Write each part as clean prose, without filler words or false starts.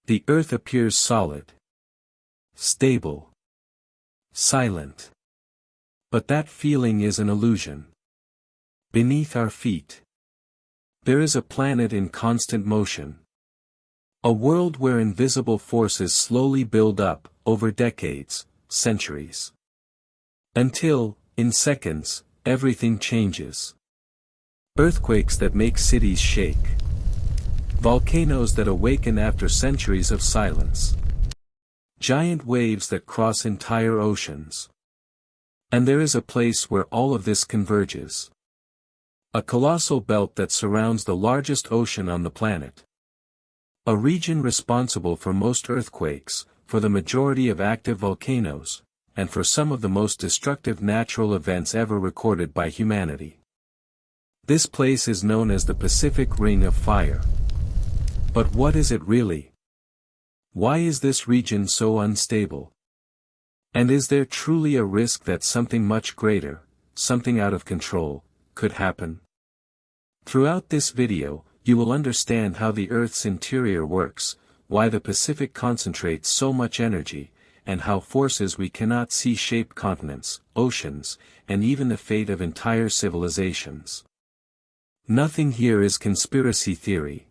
The earth appears solid, stable, silent. But that feeling is an illusion. Beneath our feet, there is a planet in constant motion. A world where invisible forces slowly build up, over decades, centuries. Until, in seconds, everything changes. Earthquakes that make cities shake. Volcanoes that awaken after centuries of silence. Giant waves that cross entire oceans. And there is a place where all of this converges. A colossal belt that surrounds the largest ocean on the planet. A region responsible for most earthquakes, for the majority of active volcanoes, and for some of the most destructive natural events ever recorded by humanity. This place is known as the Pacific Ring of Fire. But what is it really? Why is this region so unstable? And is there truly a risk that something much greater, something out of control, could happen? Throughout this video, you will understand how the Earth's interior works, why the Pacific concentrates so much energy, and how forces we cannot see shape continents, oceans, and even the fate of entire civilizations. Nothing here is conspiracy theory.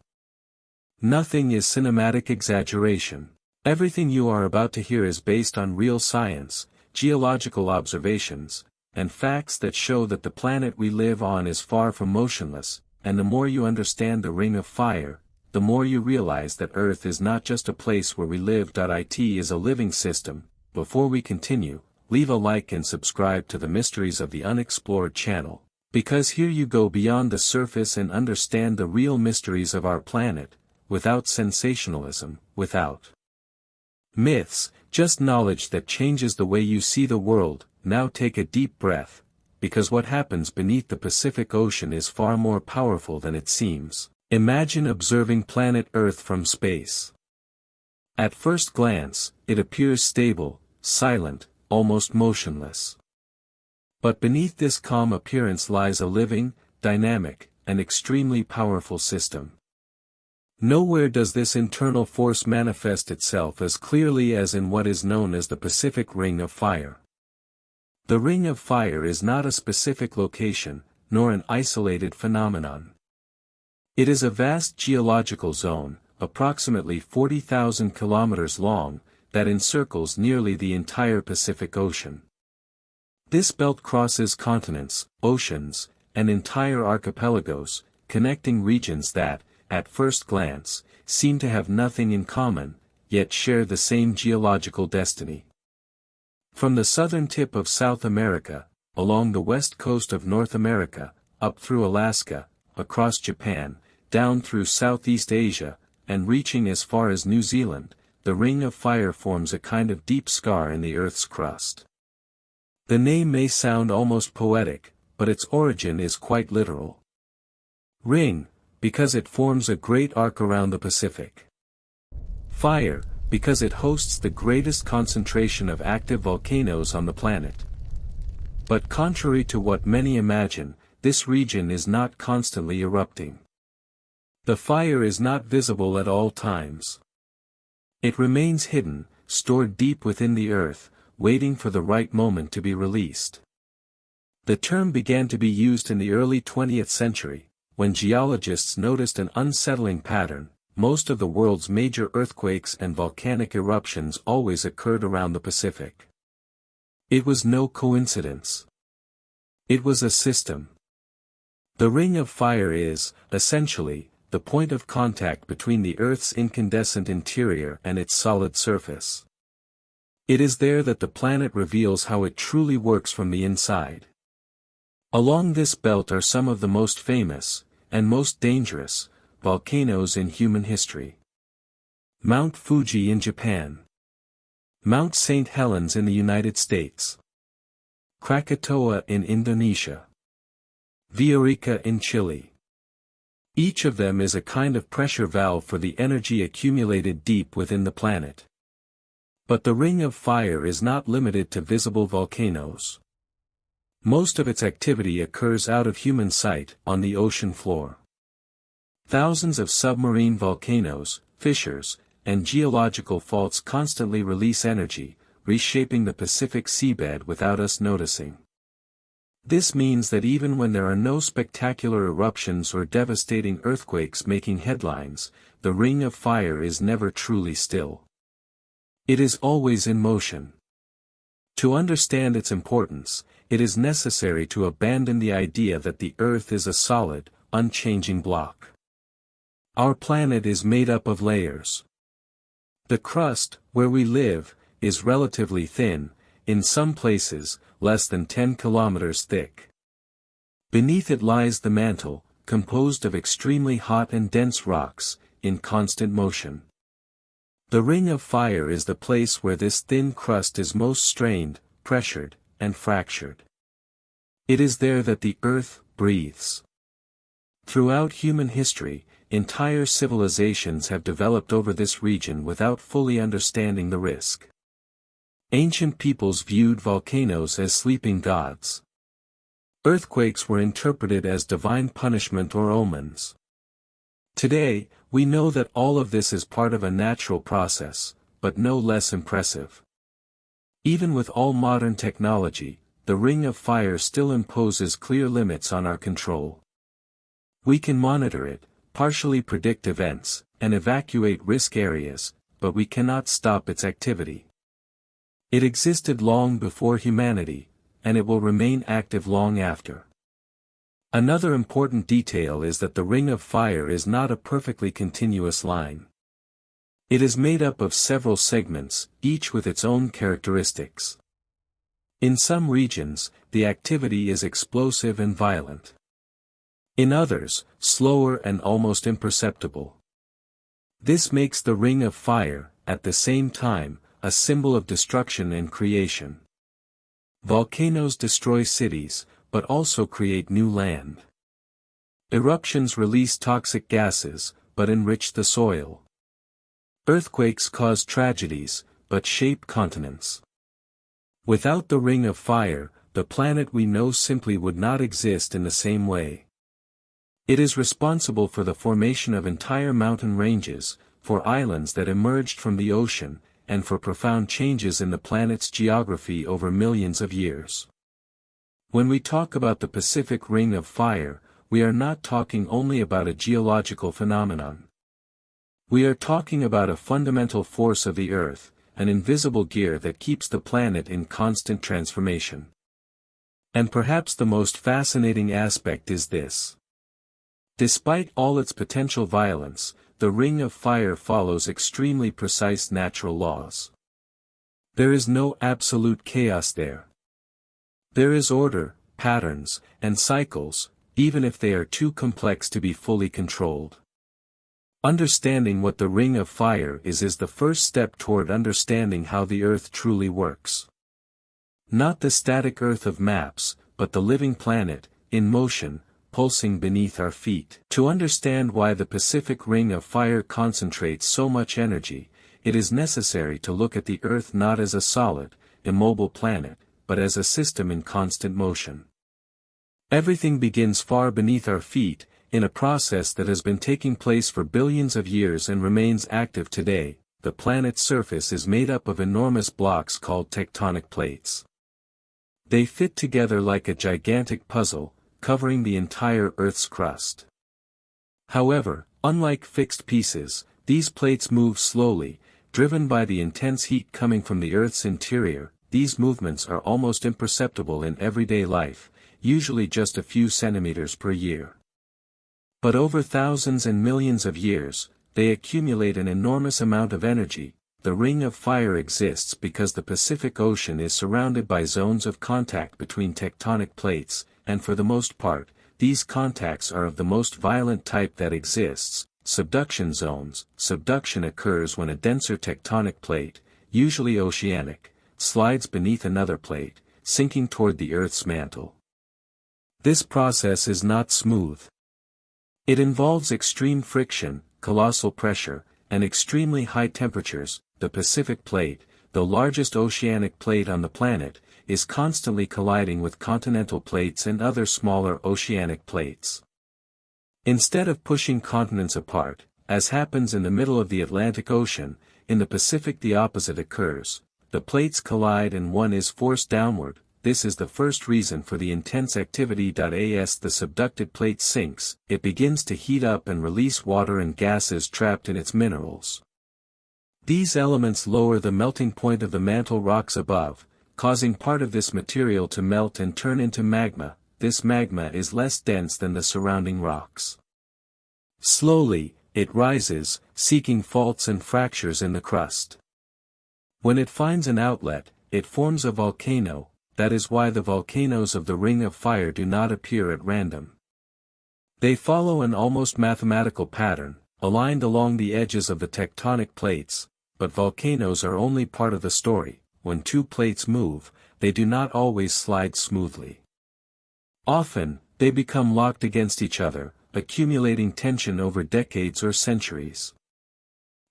Nothing is cinematic exaggeration. Everything you are about to hear is based on real science, geological observations, and facts that show that the planet we live on is far from motionless. And the more you understand the Ring of Fire, the more you realize that Earth is not just a place where we live. It is a living system. Before we continue, leave a like and subscribe to the Mysteries of the Unexplored channel, because here you go beyond the surface and understand the real mysteries of our planet, without sensationalism, without myths, just knowledge that changes the way you see the world. Now take a deep breath. Because what happens beneath the Pacific Ocean is far more powerful than it seems. Imagine observing planet Earth from space. At first glance, it appears stable, silent, almost motionless. But beneath this calm appearance lies a living, dynamic, and extremely powerful system. Nowhere does this internal force manifest itself as clearly as in what is known as the Pacific Ring of Fire. The Ring of Fire is not a specific location, nor an isolated phenomenon. It is a vast geological zone, approximately 40,000 kilometers long, that encircles nearly the entire Pacific Ocean. This belt crosses continents, oceans, and entire archipelagos, connecting regions that, at first glance, seem to have nothing in common, yet share the same geological destiny. From the southern tip of South America, along the west coast of North America, up through Alaska, across Japan, down through Southeast Asia, and reaching as far as New Zealand, the Ring of Fire forms a kind of deep scar in the Earth's crust. The name may sound almost poetic, but its origin is quite literal. Ring, because it forms a great arc around the Pacific. Fire, because it hosts the greatest concentration of active volcanoes on the planet. But contrary to what many imagine, this region is not constantly erupting. The fire is not visible at all times. It remains hidden, stored deep within the earth, waiting for the right moment to be released. The term began to be used in the early 20th century, when geologists noticed an unsettling pattern. Most of the world's major earthquakes and volcanic eruptions always occurred around the Pacific. It was no coincidence. It was a system. The Ring of Fire is, essentially, the point of contact between the Earth's incandescent interior and its solid surface. It is there that the planet reveals how it truly works from the inside. Along this belt are some of the most famous, and most dangerous, volcanoes in human history. Mount Fuji in Japan. Mount St. Helens in the United States. Krakatoa in Indonesia. Villarrica in Chile. Each of them is a kind of pressure valve for the energy accumulated deep within the planet. But the Ring of Fire is not limited to visible volcanoes. Most of its activity occurs out of human sight, on the ocean floor. Thousands of submarine volcanoes, fissures, and geological faults constantly release energy, reshaping the Pacific seabed without us noticing. This means that even when there are no spectacular eruptions or devastating earthquakes making headlines, the Ring of Fire is never truly still. It is always in motion. To understand its importance, it is necessary to abandon the idea that the Earth is a solid, unchanging block. Our planet is made up of layers. The crust, where we live, is relatively thin, in some places, less than 10 kilometers thick. Beneath it lies the mantle, composed of extremely hot and dense rocks, in constant motion. The Ring of Fire is the place where this thin crust is most strained, pressured, and fractured. It is there that the Earth breathes. Throughout human history, entire civilizations have developed over this region without fully understanding the risk. Ancient peoples viewed volcanoes as sleeping gods. Earthquakes were interpreted as divine punishment or omens. Today, we know that all of this is part of a natural process, but no less impressive. Even with all modern technology, the Ring of Fire still imposes clear limits on our control. We can monitor it, partially predict events, and evacuate risk areas, but we cannot stop its activity. It existed long before humanity, and it will remain active long after. Another important detail is that the Ring of Fire is not a perfectly continuous line. It is made up of several segments, each with its own characteristics. In some regions, the activity is explosive and violent. In others, slower and almost imperceptible. This makes the Ring of Fire, at the same time, a symbol of destruction and creation. Volcanoes destroy cities, but also create new land. Eruptions release toxic gases, but enrich the soil. Earthquakes cause tragedies, but shape continents. Without the Ring of Fire, the planet we know simply would not exist in the same way. It is responsible for the formation of entire mountain ranges, for islands that emerged from the ocean, and for profound changes in the planet's geography over millions of years. When we talk about the Pacific Ring of Fire, we are not talking only about a geological phenomenon. We are talking about a fundamental force of the Earth, an invisible gear that keeps the planet in constant transformation. And perhaps the most fascinating aspect is this. Despite all its potential violence, the Ring of Fire follows extremely precise natural laws. There is no absolute chaos there. There is order, patterns, and cycles, even if they are too complex to be fully controlled. Understanding what the Ring of Fire is the first step toward understanding how the Earth truly works. Not the static Earth of maps, but the living planet, in motion, pulsing beneath our feet. To understand why the Pacific Ring of Fire concentrates so much energy, it is necessary to look at the Earth not as a solid, immobile planet, but as a system in constant motion. Everything begins far beneath our feet, in a process that has been taking place for billions of years and remains active today. The planet's surface is made up of enormous blocks called tectonic plates. They fit together like a gigantic puzzle, covering the entire Earth's crust. However, unlike fixed pieces, these plates move slowly, driven by the intense heat coming from the Earth's interior. These movements are almost imperceptible in everyday life, usually just a few centimeters per year. But over thousands and millions of years, they accumulate an enormous amount of energy. The Ring of Fire exists because the Pacific Ocean is surrounded by zones of contact between tectonic plates, and for the most part, these contacts are of the most violent type that exists, subduction zones. Subduction occurs when a denser tectonic plate, usually oceanic, slides beneath another plate, sinking toward the Earth's mantle. This process is not smooth. It involves extreme friction, colossal pressure, and extremely high temperatures. The Pacific Plate, the largest oceanic plate on the planet, is constantly colliding with continental plates and other smaller oceanic plates. Instead of pushing continents apart, as happens in the middle of the Atlantic Ocean. In the Pacific the opposite occurs. The plates collide and one is forced downward. This is the first reason for the intense activity. As the subducted plate sinks, it begins to heat up and release water and gases trapped in its minerals. These elements lower the melting point of the mantle rocks above, causing part of this material to melt and turn into magma. This magma is less dense than the surrounding rocks. Slowly, it rises, seeking faults and fractures in the crust. When it finds an outlet, it forms a volcano. That is why the volcanoes of the Ring of Fire do not appear at random. They follow an almost mathematical pattern, aligned along the edges of the tectonic plates, but volcanoes are only part of the story. When two plates move, they do not always slide smoothly. Often, they become locked against each other, accumulating tension over decades or centuries.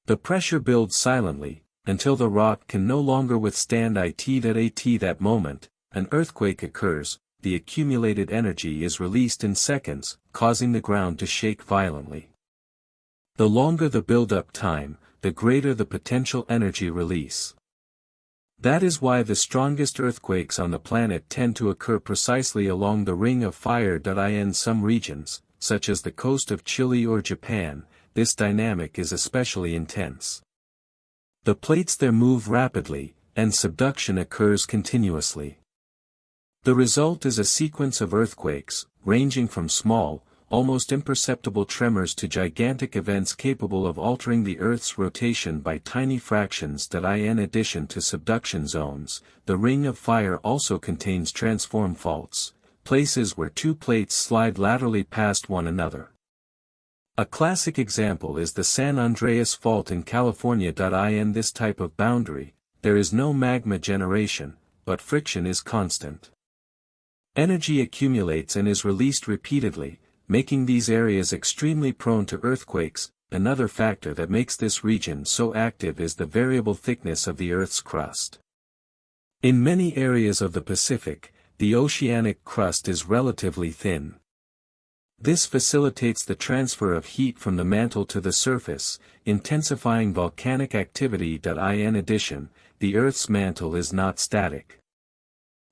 The pressure builds silently, until the rock can no longer withstand it. At that moment, an earthquake occurs. The accumulated energy is released in seconds, causing the ground to shake violently. The longer the build-up time, the greater the potential energy release. That is why the strongest earthquakes on the planet tend to occur precisely along the Ring of Fire. In some regions, such as the coast of Chile or Japan, this dynamic is especially intense. The plates there move rapidly, and subduction occurs continuously. The result is a sequence of earthquakes, ranging from small, almost imperceptible tremors to gigantic events capable of altering the Earth's rotation by tiny fractions. In addition to subduction zones, the Ring of Fire also contains transform faults, places where two plates slide laterally past one another. A classic example is the San Andreas Fault in California. In this type of boundary, there is no magma generation, but friction is constant. Energy accumulates and is released repeatedly, making these areas extremely prone to earthquakes. Another factor that makes this region so active is the variable thickness of the Earth's crust. In many areas of the Pacific, the oceanic crust is relatively thin. This facilitates the transfer of heat from the mantle to the surface, intensifying volcanic activity. In addition, the Earth's mantle is not static.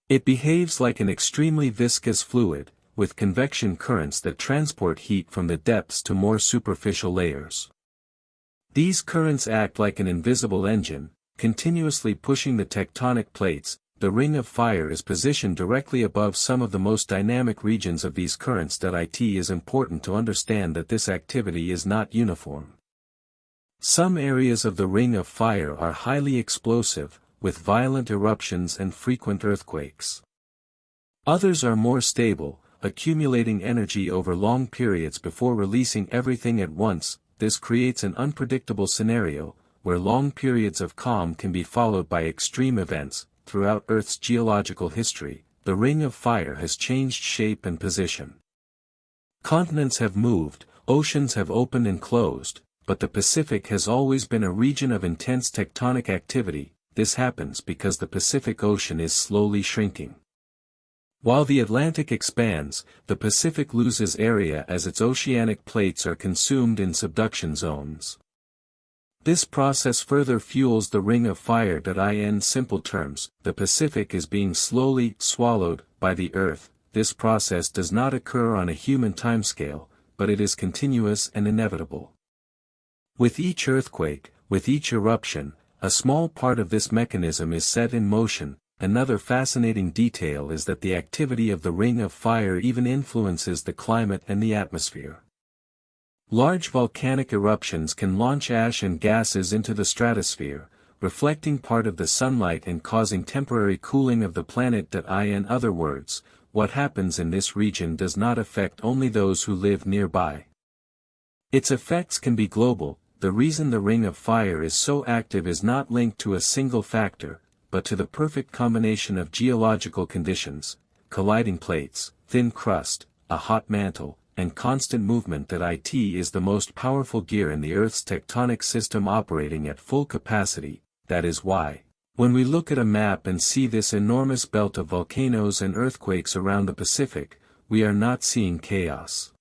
It behaves like an extremely viscous fluid, with convection currents that transport heat from the depths to more superficial layers. These currents act like an invisible engine, continuously pushing the tectonic plates. The Ring of Fire is positioned directly above some of the most dynamic regions of these currents. It is important to understand that this activity is not uniform. Some areas of the Ring of Fire are highly explosive, with violent eruptions and frequent earthquakes. Others are more stable, accumulating energy over long periods before releasing everything at once. This creates an unpredictable scenario, where long periods of calm can be followed by extreme events. Throughout Earth's geological history, the Ring of Fire has changed shape and position. Continents have moved, oceans have opened and closed, but the Pacific has always been a region of intense tectonic activity. This happens because the Pacific Ocean is slowly shrinking. While the Atlantic expands, the Pacific loses area as its oceanic plates are consumed in subduction zones. This process further fuels the Ring of Fire. In simple terms, the Pacific is being slowly swallowed by the Earth. This process does not occur on a human timescale, but it is continuous and inevitable. With each earthquake, with each eruption, a small part of this mechanism is set in motion. Another fascinating detail is that the activity of the Ring of Fire even influences the climate and the atmosphere. Large volcanic eruptions can launch ash and gases into the stratosphere, reflecting part of the sunlight and causing temporary cooling of the planet. In other words, what happens in this region does not affect only those who live nearby. Its effects can be global. The reason the Ring of Fire is so active is not linked to a single factor, but to the perfect combination of geological conditions: colliding plates, thin crust, a hot mantle, and constant movement. It is the most powerful gear in the Earth's tectonic system operating at full capacity. That is why, when we look at a map and see this enormous belt of volcanoes and earthquakes around the Pacific, we are not seeing chaos.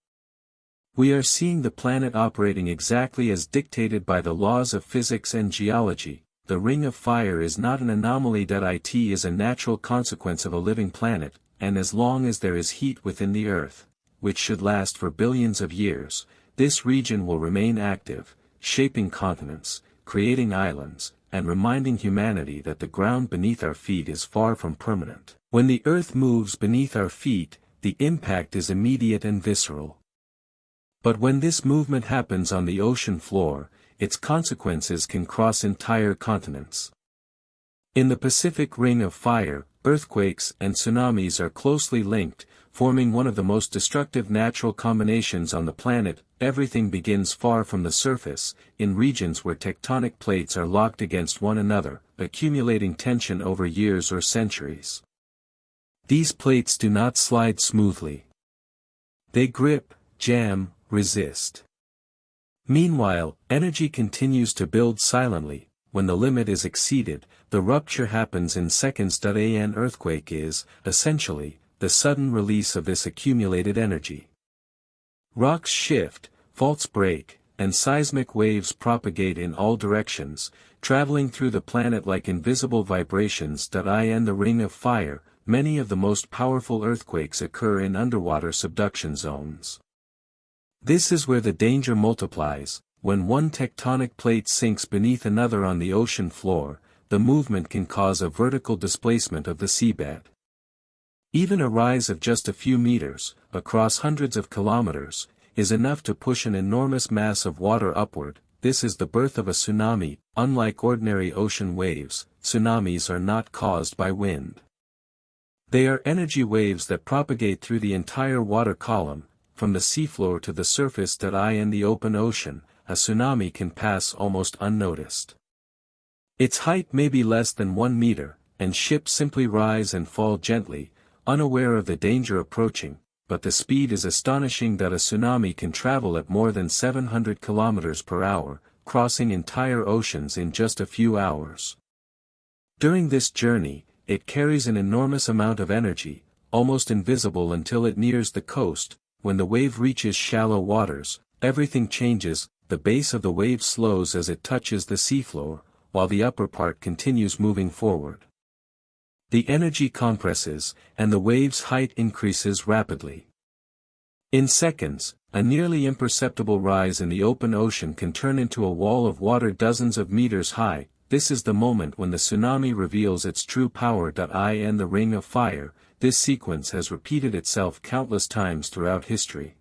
We are seeing the planet operating exactly as dictated by the laws of physics and geology. The ring of fire is not an anomaly. It is a natural consequence of a living planet, and as long as there is heat within the Earth, which should last for billions of years, this region will remain active, shaping continents, creating islands, and reminding humanity that the ground beneath our feet is far from permanent. When the Earth moves beneath our feet, the impact is immediate and visceral. But when this movement happens on the ocean floor, its consequences can cross entire continents. In the Pacific Ring of Fire, earthquakes and tsunamis are closely linked, forming one of the most destructive natural combinations on the planet. Everything begins far from the surface, in regions where tectonic plates are locked against one another, accumulating tension over years or centuries. These plates do not slide smoothly. They grip, jam, resist. Meanwhile, energy continues to build silently. When the limit is exceeded, the rupture happens in seconds. An earthquake is, essentially, the sudden release of this accumulated energy. Rocks shift, faults break, and seismic waves propagate in all directions, traveling through the planet like invisible vibrations. In the Ring of Fire, many of the most powerful earthquakes occur in underwater subduction zones. This is where the danger multiplies. When one tectonic plate sinks beneath another on the ocean floor, the movement can cause a vertical displacement of the seabed. Even a rise of just a few meters, across hundreds of kilometers, is enough to push an enormous mass of water upward. This is the birth of a tsunami. Unlike ordinary ocean waves, tsunamis are not caused by wind. They are energy waves that propagate through the entire water column, from the seafloor to the surface. In the open ocean, a tsunami can pass almost unnoticed. Its height may be less than 1 meter, and ships simply rise and fall gently, unaware of the danger approaching, but the speed is astonishing. A tsunami can travel at more than 700 kilometers per hour, crossing entire oceans in just a few hours. During this journey, it carries an enormous amount of energy, almost invisible until it nears the coast. When the wave reaches shallow waters, everything changes. The base of the wave slows as it touches the seafloor, while the upper part continues moving forward. The energy compresses, and the wave's height increases rapidly. In seconds, a nearly imperceptible rise in the open ocean can turn into a wall of water dozens of meters high. This is the moment when the tsunami reveals its true power. In the Ring of Fire, this sequence has repeated itself countless times throughout history.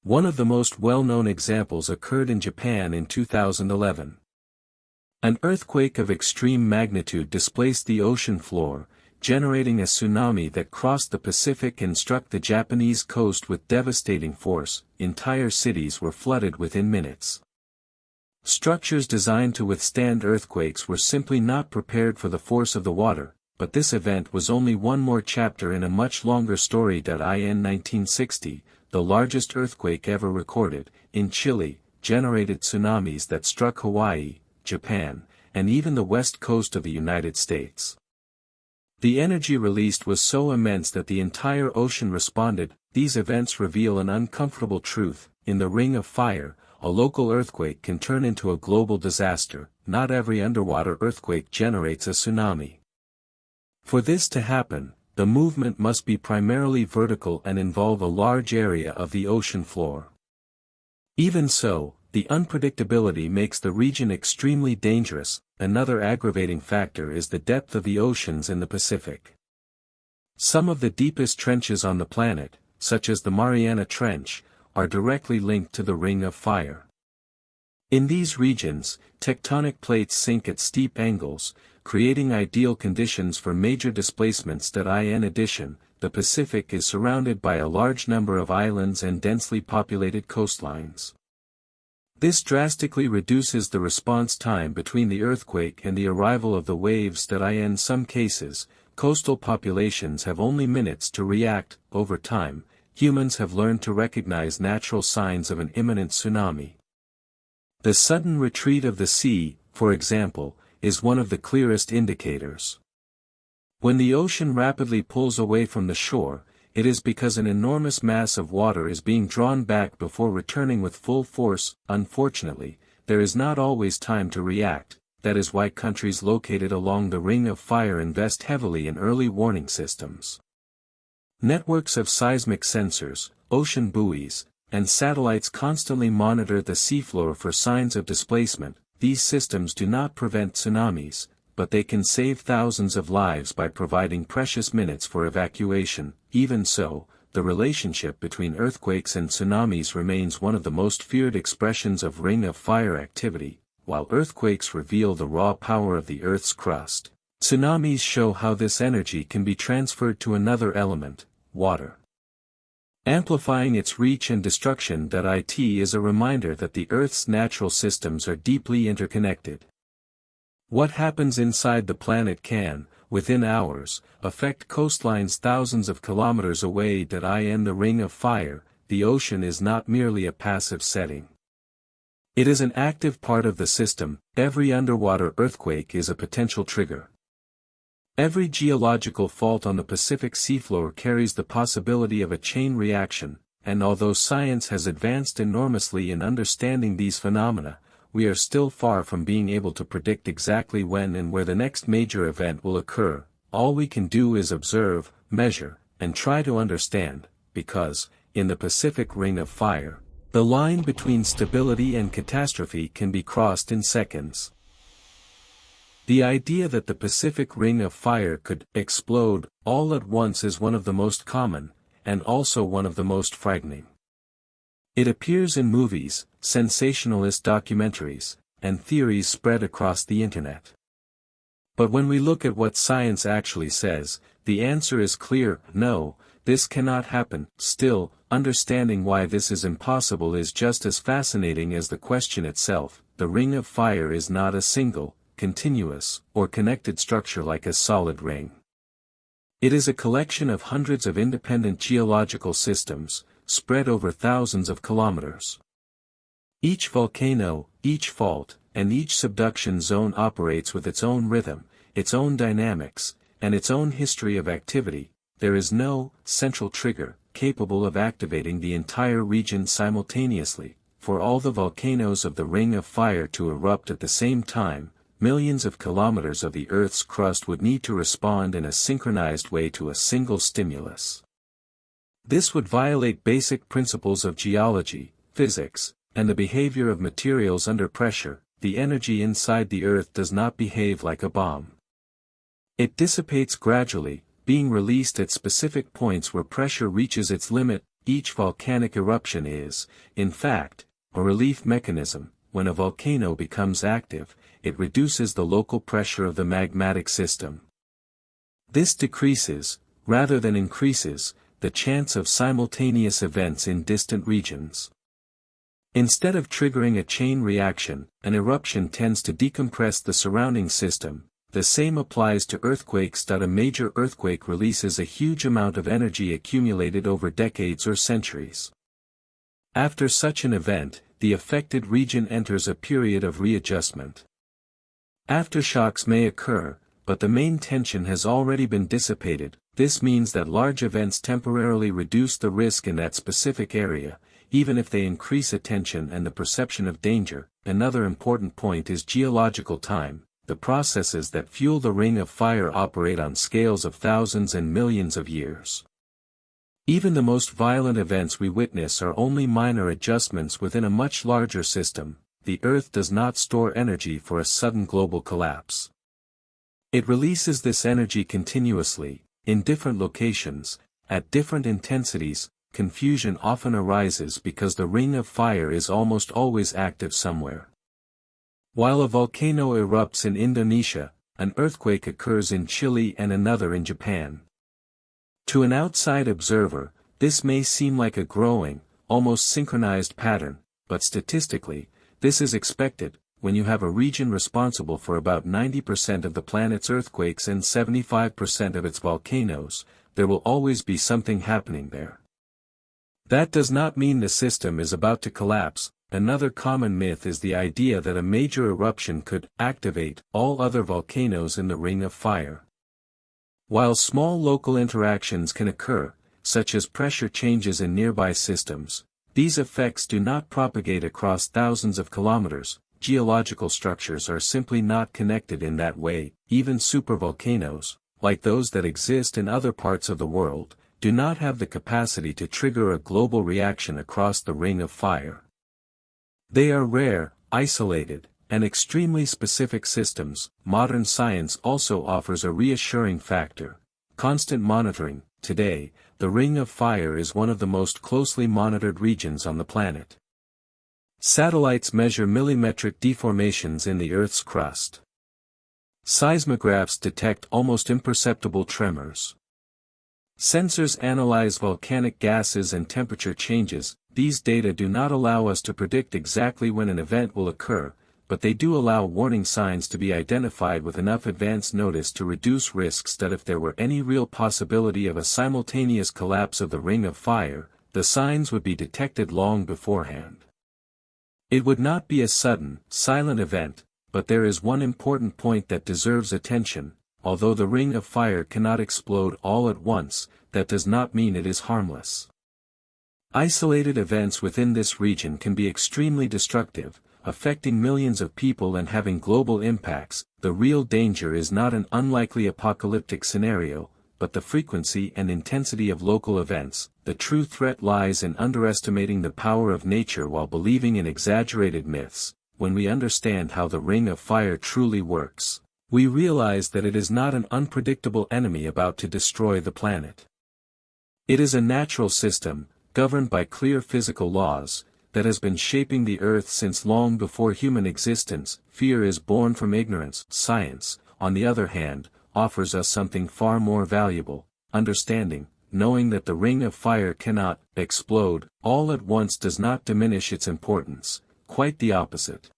One of the most well-known examples occurred in Japan in 2011. An earthquake of extreme magnitude displaced the ocean floor, generating a tsunami that crossed the Pacific and struck the Japanese coast with devastating force. Entire cities were flooded within minutes. Structures designed to withstand earthquakes were simply not prepared for the force of the water, but this event was only one more chapter in a much longer story. In 1960, the largest earthquake ever recorded, in Chile, generated tsunamis that struck Hawaii, Japan, and even the west coast of the United States. The energy released was so immense that the entire ocean responded. These events reveal an uncomfortable truth. In the Ring of Fire, a local earthquake can turn into a global disaster. Not every underwater earthquake generates a tsunami. For this to happen, the movement must be primarily vertical and involve a large area of the ocean floor. Even so, the unpredictability makes the region extremely dangerous. Another aggravating factor is the depth of the oceans in the Pacific. Some of the deepest trenches on the planet, such as the Mariana Trench, are directly linked to the Ring of Fire. In these regions, tectonic plates sink at steep angles, creating ideal conditions for major displacements. In addition, the Pacific is surrounded by a large number of islands and densely populated coastlines. This drastically reduces the response time between the earthquake and the arrival of the waves. In some cases, coastal populations have only minutes to react. Over time, humans have learned to recognize natural signs of an imminent tsunami. The sudden retreat of the sea, for example, is one of the clearest indicators. When the ocean rapidly pulls away from the shore, it is because an enormous mass of water is being drawn back before returning with full force. Unfortunately, there is not always time to react. That is why countries located along the Ring of Fire invest heavily in early warning systems. Networks of seismic sensors, ocean buoys, and satellites constantly monitor the seafloor for signs of displacement. These systems do not prevent tsunamis, but they can save thousands of lives by providing precious minutes for evacuation. Even so, the relationship between earthquakes and tsunamis remains one of the most feared expressions of Ring of Fire activity. While earthquakes reveal the raw power of the Earth's crust, tsunamis show how this energy can be transferred to another element, water. Amplifying its reach and destruction. It is a reminder that the Earth's natural systems are deeply interconnected. What happens inside the planet can, within hours, affect coastlines thousands of kilometers away. In the Ring of Fire, the ocean is not merely a passive setting. It is an active part of the system. Every underwater earthquake is a potential trigger. Every geological fault on the Pacific seafloor carries the possibility of a chain reaction, and although science has advanced enormously in understanding these phenomena, we are still far from being able to predict exactly when and where the next major event will occur. All we can do is observe, measure, and try to understand, because, in the Pacific Ring of Fire, the line between stability and catastrophe can be crossed in seconds. The idea that the Pacific Ring of Fire could explode all at once is one of the most common, and also one of the most frightening. It appears in movies, sensationalist documentaries, and theories spread across the internet. But when we look at what science actually says, the answer is clear: no, this cannot happen. Still, understanding why this is impossible is just as fascinating as the question itself. The Ring of Fire is not a single, continuous, or connected structure like a solid ring. It is a collection of hundreds of independent geological systems, spread over thousands of kilometers. Each volcano, each fault, and each subduction zone operates with its own rhythm, its own dynamics, and its own history of activity. There is no central trigger capable of activating the entire region simultaneously. For all the volcanoes of the Ring of Fire to erupt at the same time, millions of kilometers of the Earth's crust would need to respond in a synchronized way to a single stimulus. This would violate basic principles of geology, physics, and the behavior of materials under pressure. The energy inside the Earth does not behave like a bomb. It dissipates gradually, being released at specific points where pressure reaches its limit. Each volcanic eruption is, in fact, a relief mechanism. When a volcano becomes active, it reduces the local pressure of the magmatic system. This decreases, rather than increases, the chance of simultaneous events in distant regions. Instead of triggering a chain reaction, an eruption tends to decompress the surrounding system. The same applies to earthquakes. A major earthquake releases a huge amount of energy accumulated over decades or centuries. After such an event, the affected region enters a period of readjustment. Aftershocks may occur, but the main tension has already been dissipated. This means that large events temporarily reduce the risk in that specific area, even if they increase attention and the perception of danger. Another important point is geological time. The processes that fuel the Ring of Fire operate on scales of thousands and millions of years. Even the most violent events we witness are only minor adjustments within a much larger system. The Earth does not store energy for a sudden global collapse. It releases this energy continuously, in different locations, at different intensities. Confusion often arises because the Ring of Fire is almost always active somewhere. While a volcano erupts in Indonesia, an earthquake occurs in Chile and another in Japan. To an outside observer, this may seem like a growing, almost synchronized pattern, but statistically, this is expected. When you have a region responsible for about 90% of the planet's earthquakes and 75% of its volcanoes, there will always be something happening there. That does not mean the system is about to collapse. Another common myth is the idea that a major eruption could activate all other volcanoes in the Ring of Fire. While small local interactions can occur, such as pressure changes in nearby systems. These effects do not propagate across thousands of kilometers. Geological structures are simply not connected in that way. Even supervolcanoes, like those that exist in other parts of the world, do not have the capacity to trigger a global reaction across the ring of fire. They are rare, isolated, and extremely specific systems. Modern science also offers a reassuring factor: constant monitoring. Today, the Ring of Fire is one of the most closely monitored regions on the planet. Satellites measure millimetric deformations in the Earth's crust. Seismographs detect almost imperceptible tremors. Sensors analyze volcanic gases and temperature changes. These data do not allow us to predict exactly when an event will occur, but they do allow warning signs to be identified with enough advance notice to reduce risks that if there were any real possibility of a simultaneous collapse of the Ring of Fire, the signs would be detected long beforehand. It would not be a sudden, silent event, but there is one important point that deserves attention. Although the Ring of Fire cannot explode all at once, that does not mean it is harmless. Isolated events within this region can be extremely destructive, affecting millions of people and having global impacts. The real danger is not an unlikely apocalyptic scenario, but the frequency and intensity of local events. The true threat lies in underestimating the power of nature while believing in exaggerated myths. When we understand how the Ring of Fire truly works, we realize that it is not an unpredictable enemy about to destroy the planet. It is a natural system, governed by clear physical laws, that has been shaping the Earth since long before human existence. Fear is born from ignorance. Science, on the other hand, offers us something far more valuable: understanding. Knowing that the Ring of Fire cannot explode all at once does not diminish its importance, quite the opposite.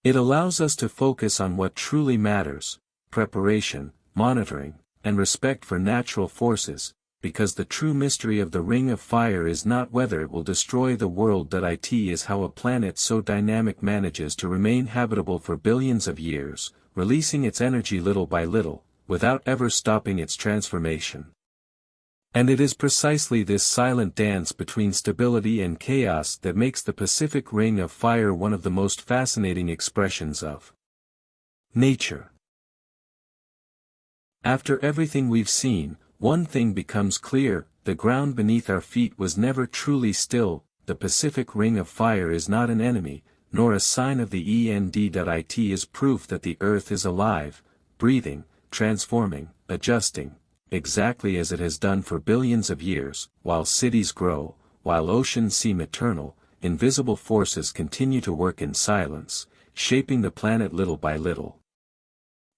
It allows us to focus on what truly matters: preparation, monitoring, and respect for natural forces, because the true mystery of the Ring of Fire is not whether it will destroy the world. It is how a planet so dynamic manages to remain habitable for billions of years, releasing its energy little by little, without ever stopping its transformation. And it is precisely this silent dance between stability and chaos that makes the Pacific Ring of Fire one of the most fascinating expressions of nature. After everything we've seen, one thing becomes clear: the ground beneath our feet was never truly still. The Pacific Ring of Fire is not an enemy, nor a sign of the end. It is proof that the Earth is alive, breathing, transforming, adjusting, exactly as it has done for billions of years. While cities grow, while oceans seem eternal, invisible forces continue to work in silence, shaping the planet little by little.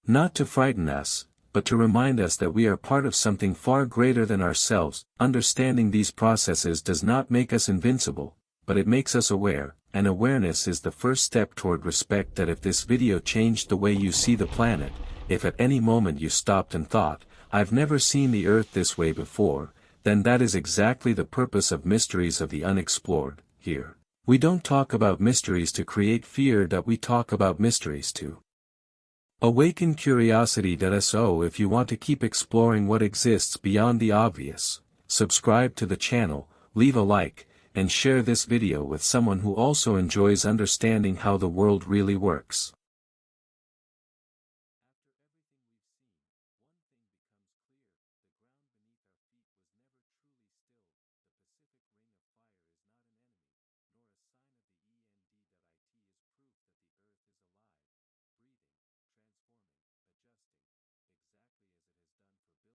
Not to frighten us, but to remind us that we are part of something far greater than ourselves. Understanding these processes does not make us invincible, but it makes us aware, and awareness is the first step toward respect. That if this video changed the way you see the planet, if at any moment you stopped and thought, "I've never seen the Earth this way before," then that is exactly the purpose of Mysteries of the Unexplored. Here, we don't talk about mysteries to create fear. We talk about mysteries to awaken curiosity. So if you want to keep exploring what exists beyond the obvious, subscribe to the channel, leave a like, and share this video with someone who also enjoys understanding how the world really works.